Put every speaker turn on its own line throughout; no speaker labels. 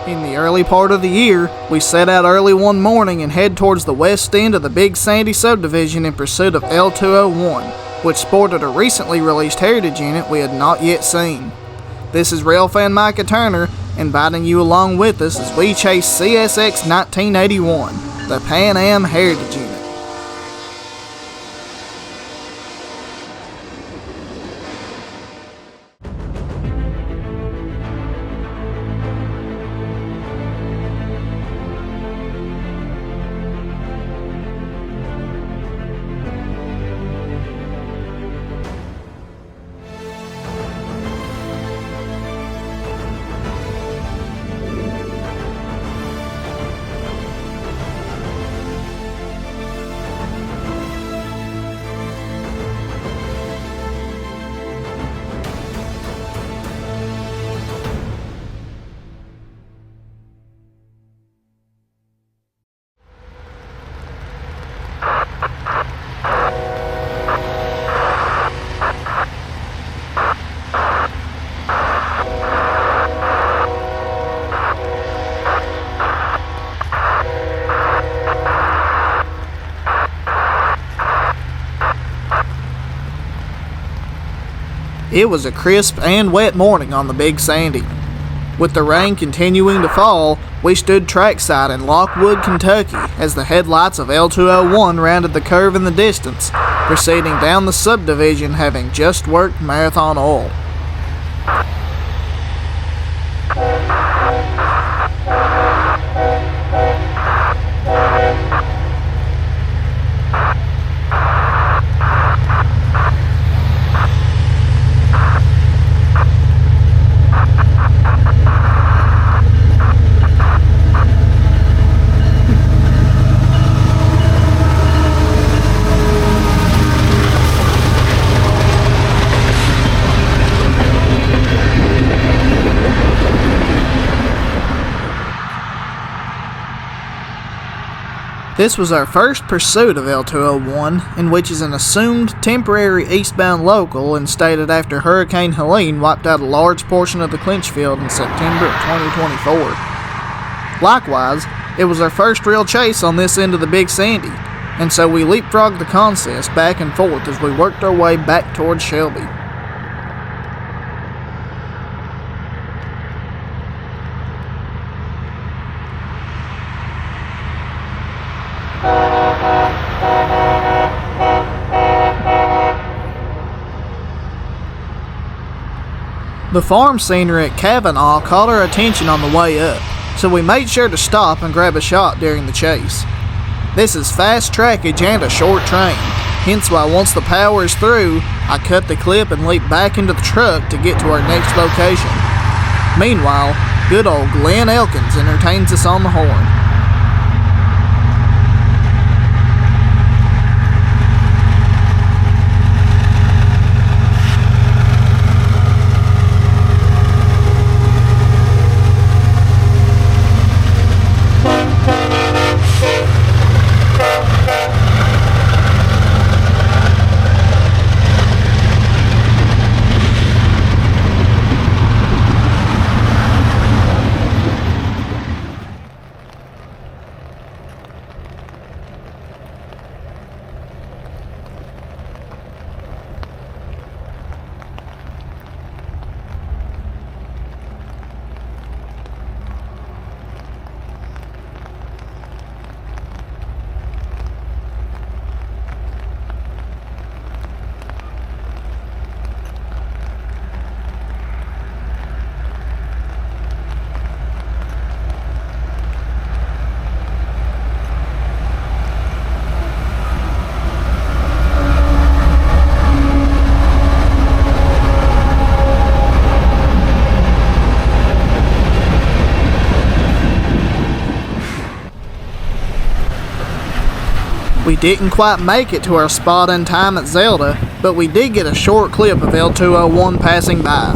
In the early part of the year, we set out early one morning and head towards the west end of the Big Sandy subdivision in pursuit of L201, which sported a recently released heritage unit we had not yet seen. This is railfan Micah Turner, inviting you along with us as we chase CSX 1981, the PanAm heritage unit. It was a crisp and wet morning on the Big Sandy. With the rain continuing to fall, we stood trackside in Lockwood, Kentucky as the headlights of L201 rounded the curve in the distance, proceeding down the subdivision having just worked Marathon Oil. This was our first pursuit of L201, in which is an assumed temporary eastbound local instated after Hurricane Helene wiped out a large portion of the clinch field in September of 2024. Likewise, it was our first real chase on this end of the Big Sandy, and so we leapfrogged the consist back and forth as we worked our way back towards Shelby. The farm scenery at Kavanaugh caught our attention on the way up, so we made sure to stop and grab a shot during the chase. This is fast trackage and a short train, hence why once the power is through, I cut the clip and leap back into the truck to get to our next location. Meanwhile, good old Glenn Elkins entertains us on the horn. We didn't quite make it to our spot in time at Zelda, but we did get a short clip of L201 passing by.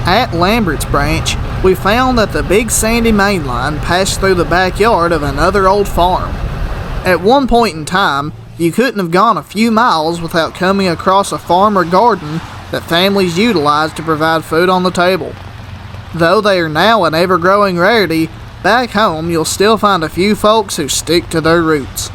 At Lambert's branch, we found that the Big Sandy main line passed through the backyard of another old farm. At one point in time, you couldn't have gone a few miles without coming across a farm or garden that families utilized to provide food on the table. Though they are now an ever-growing rarity, back home you'll still find a few folks who stick to their roots.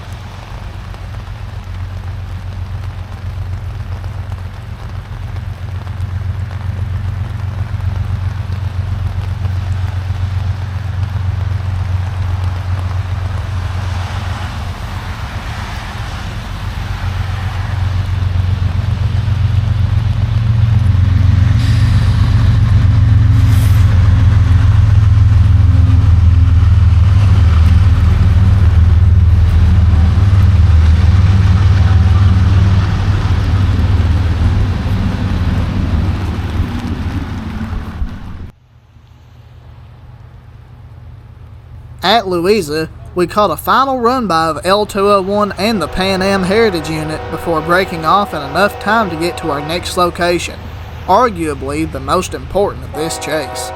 At Louisa, we caught a final run-by of L201 and the PanAm Heritage Unit before breaking off in enough time to get to our next location, arguably the most important of this chase.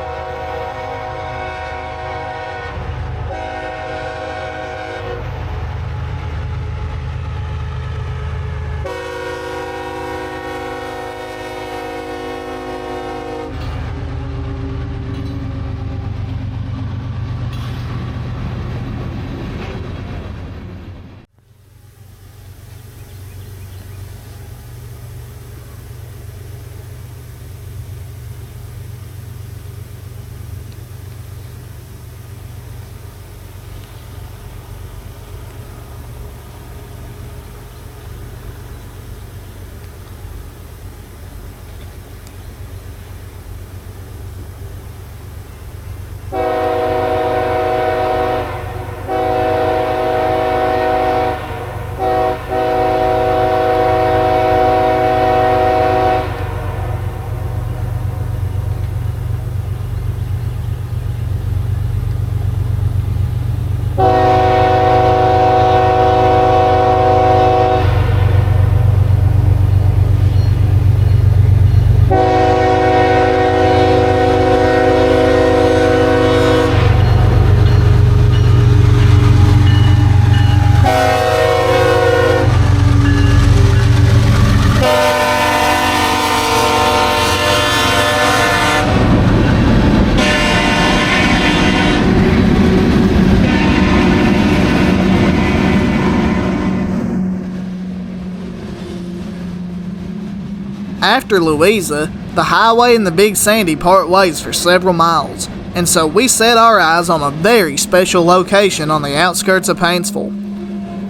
After Louisa, the highway and the Big Sandy part ways for several miles, and so we set our eyes on a very special location on the outskirts of Paintsville.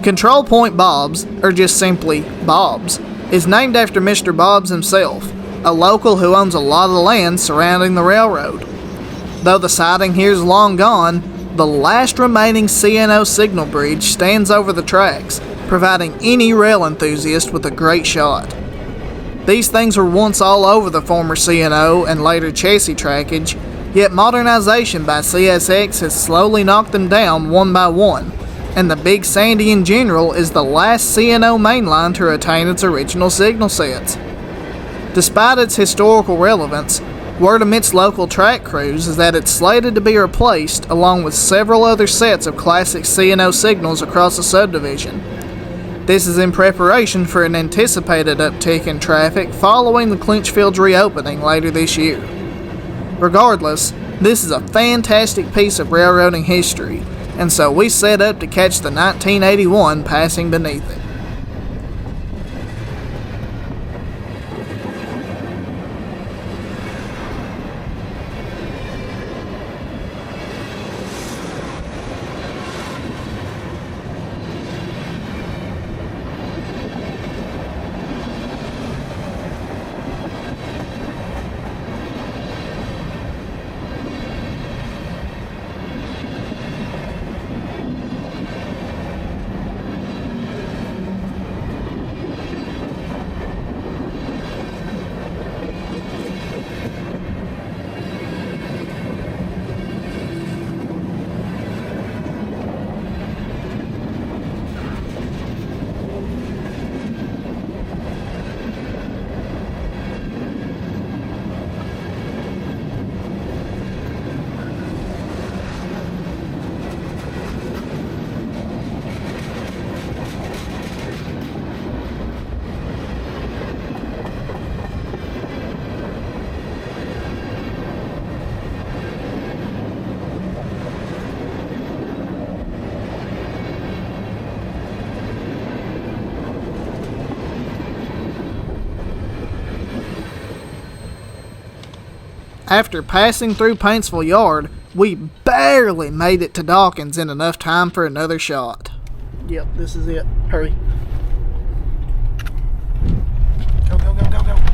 Control Point Bob's, or just simply Bob's, is named after Mr. Bob's himself, a local who owns a lot of the land surrounding the railroad. Though the siding here is long gone, the last remaining CNO signal bridge stands over the tracks, providing any rail enthusiast with a great shot. These things were once all over the former CNO and later chassis trackage, yet modernization by CSX has slowly knocked them down one by one, and the Big Sandy in general is the last CNO mainline to retain its original signal sets. Despite its historical relevance, word amidst local track crews is that it's slated to be replaced along with several other sets of classic CNO signals across the subdivision. This is in preparation for an anticipated uptick in traffic following the Clinchfield's reopening later this year. Regardless, this is a fantastic piece of railroading history, and so we set up to catch the 1981 passing beneath it. After passing through Paintsville Yard, we barely made it to Dawkins in enough time for another shot. Yep, this is it. Hurry. Go, go, go, go, go.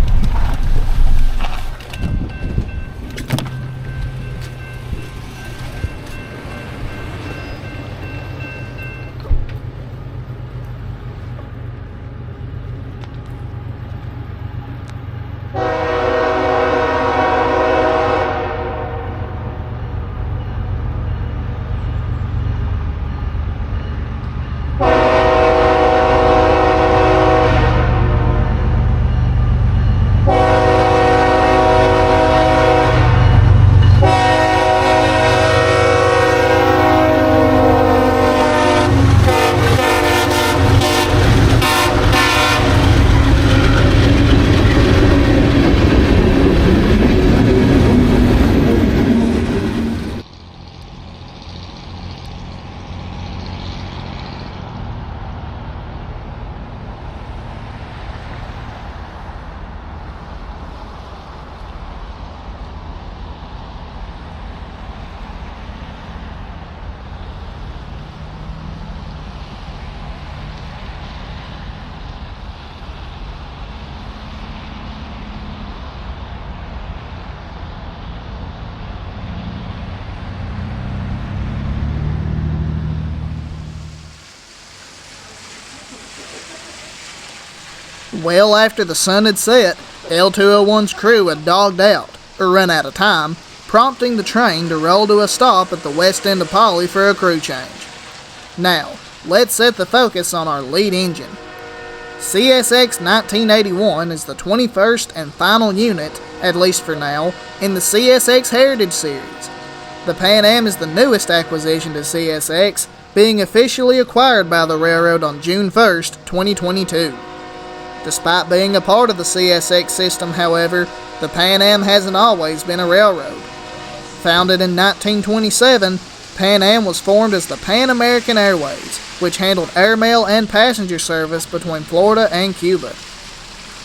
Well after the sun had set, L201's crew had dogged out, or run out of time, prompting the train to roll to a stop at the west end of Poly for a crew change. Now, let's set the focus on our lead engine. CSX 1981 is the 21st and final unit, at least for now, in the CSX Heritage Series. The PanAm is the newest acquisition to CSX, being officially acquired by the railroad on June 1st, 2022. Despite being a part of the CSX system, however, the PanAm hasn't always been a railroad. Founded in 1927, PanAm was formed as the Pan American Airways, which handled airmail and passenger service between Florida and Cuba.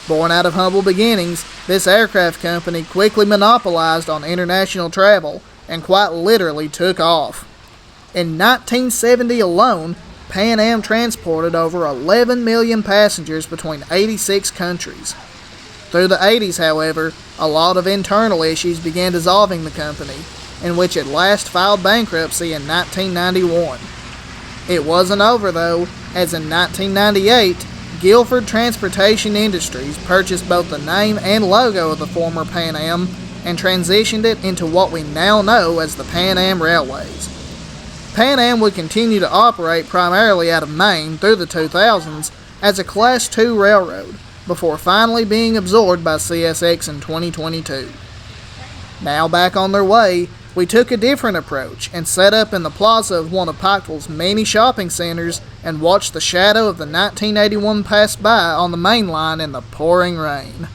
Born out of humble beginnings, this aircraft company quickly monopolized on international travel and quite literally took off. In 1970 alone, PanAm transported over 11 million passengers between 86 countries. Through the 80s, however, a lot of internal issues began dissolving the company, in which it last filed bankruptcy in 1991. It wasn't over though, as in 1998, Guilford Transportation Industries purchased both the name and logo of the former PanAm and transitioned it into what we now know as the PanAm Railways. PanAm would continue to operate primarily out of Maine through the 2000s as a Class II railroad, before finally being absorbed by CSX in 2022. Now back on their way, we took a different approach and set up in the plaza of one of Pikeville's many shopping centers and watched the shadow of the 1981 pass by on the main line in the pouring rain.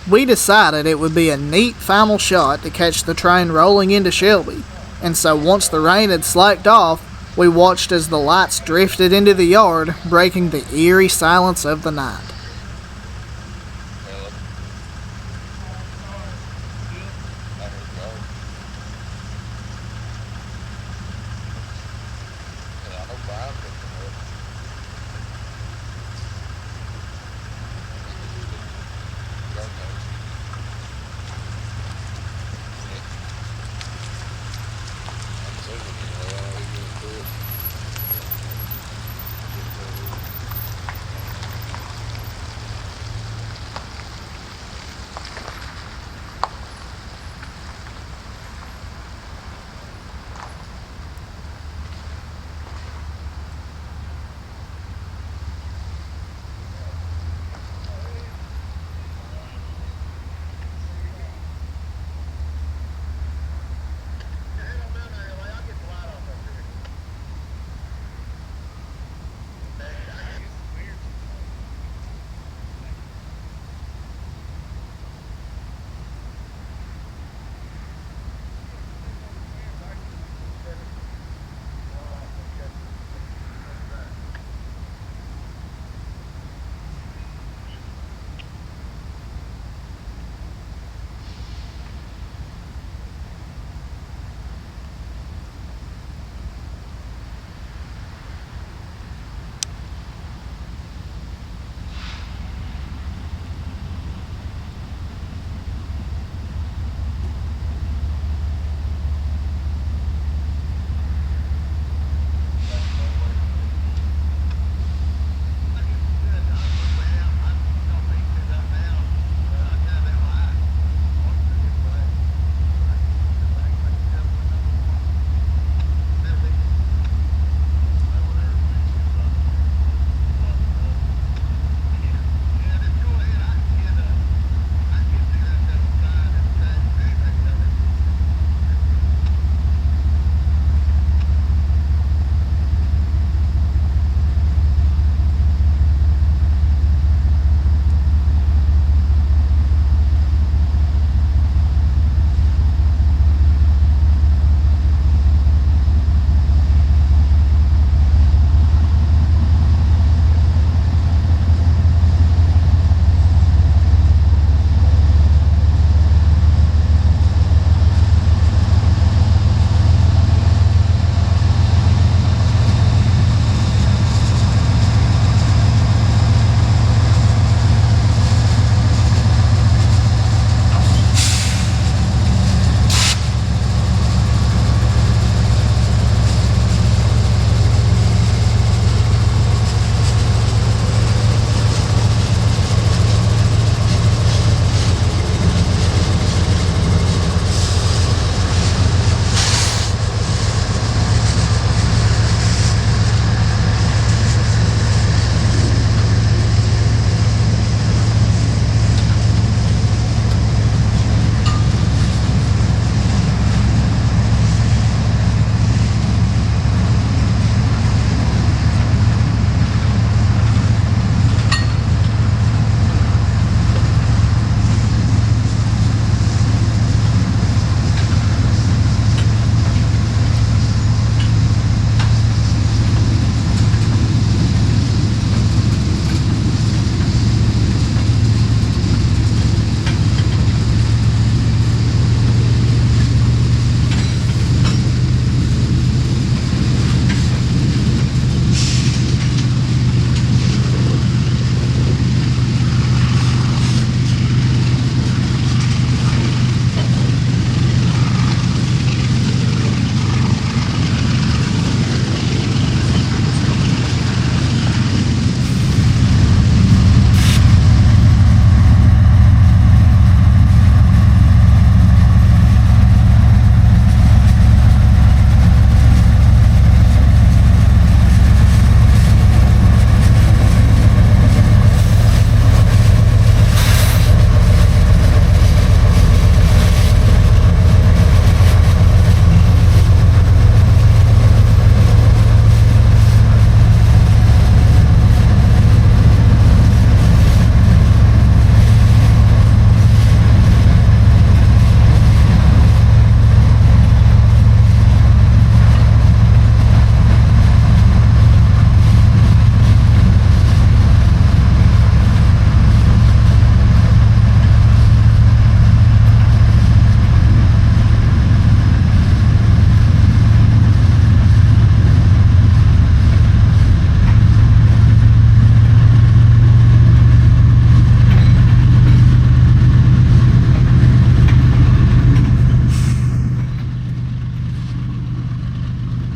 We decided it would be a neat final shot to catch the train rolling into Shelby, and so once the rain had slacked off, we watched as the lights drifted into the yard, breaking the eerie silence of the night.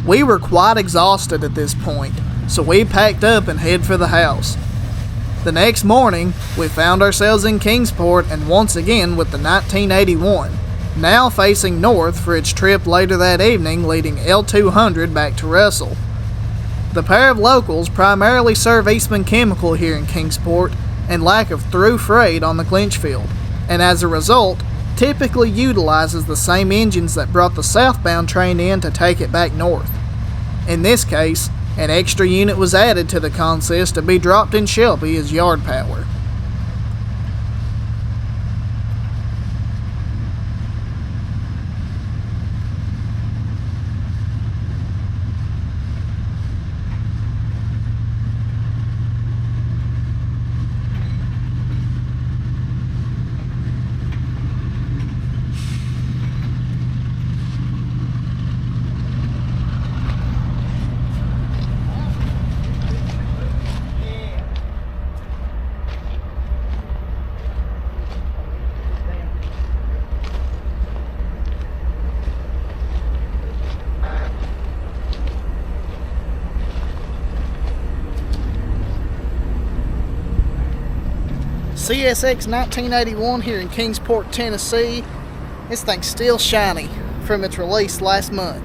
We were quite exhausted at this point, so we packed up and head for the house. The next morning, we found ourselves in Kingsport and once again with the 1981, now facing north for its trip later that evening leading L200 back to Russell. The pair of locals primarily serve Eastman Chemical here in Kingsport and lack of through freight on the Clinchfield, and as a result, typically utilizes the same engines that brought the southbound train in to take it back north. In this case, an extra unit was added to the consist to be dropped in Shelby as yard power. CSX 1981 here in Kingsport, Tennessee. This thing's still shiny from its release last month.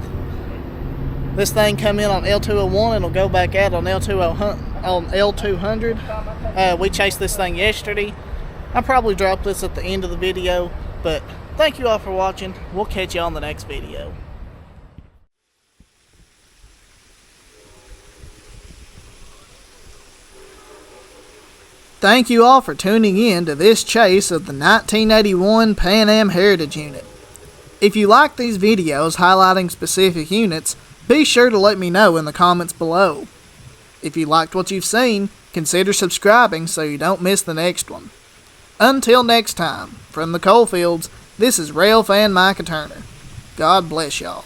This thing come in on L201 and it'll go back out on L200. We chased this thing yesterday. I'll probably drop this at the end of the video, but thank you all for watching. We'll catch you on the next video. Thank you all for tuning in to this chase of the 1981 PanAm Heritage Unit. If you like these videos highlighting specific units, be sure to let me know in the comments below. If you liked what you've seen, consider subscribing so you don't miss the next one. Until next time, from the coalfields, this is Railfan Micah Turner. God bless y'all.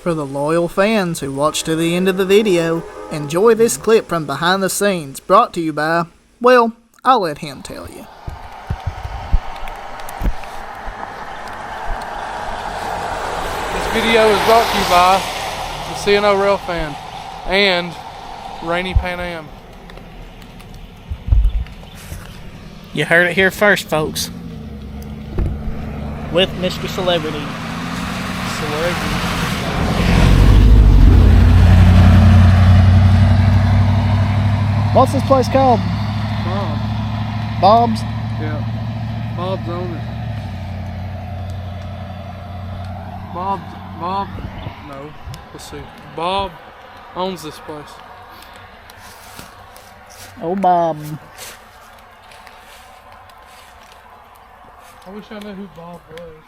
For the loyal fans who watched to the end of the video, enjoy this clip from behind the scenes brought to you by, well, I'll let him tell you.
This video is brought to you by the CNO Railfan and Rainy PanAm.
You heard it here first, folks. With Mr. Celebrity. What's this place called?
Bob.
Bob's?
Yeah. Bob's on it. Bob, no. Let's see. Bob owns this place.
Oh, Bob.
I wish I knew who Bob was.